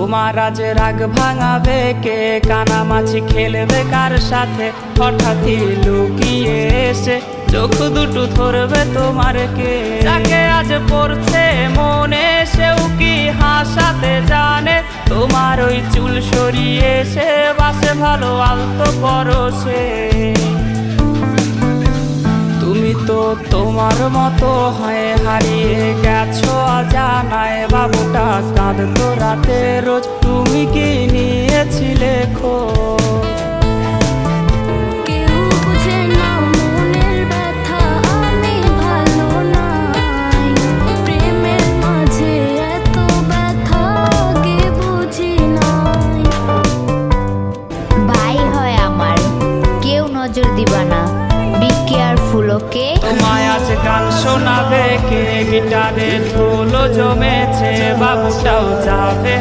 তোমার আজ রাগ ভাঙাবে কে? কানামাছি খেলবে কার সাথে? হঠাৎই লুকিয়ে এসে চোখ দুটো ধরবে তোমার কে? যাকে আজ পড়ছে মনে সেও কি হাসাতে জানে? তোমার ওই চুল সরিয়ে সে বাসে ভালো আলতো পরশে। তুমি তো তোমার মতো হয়ে হারিয়ে গেছো অজানায়। বাবুটা কাঁদতো রাতে রোজ, তুমি কি নিয়েছিলে খোঁজ? কেউ বুঝে না মনের ব্যথা, আমি ভালো নাই। প্রেমের মাঝে এত ব্যথা আগে বুঝি নাই। ভাই হয় আমার, কেউ নজর দিবা না, বি কেয়ারফুল ওকে। তোমায় আজ গান শোনাবে কে? গিটারে ঢোল জমেছে, বাবুটাও যাবে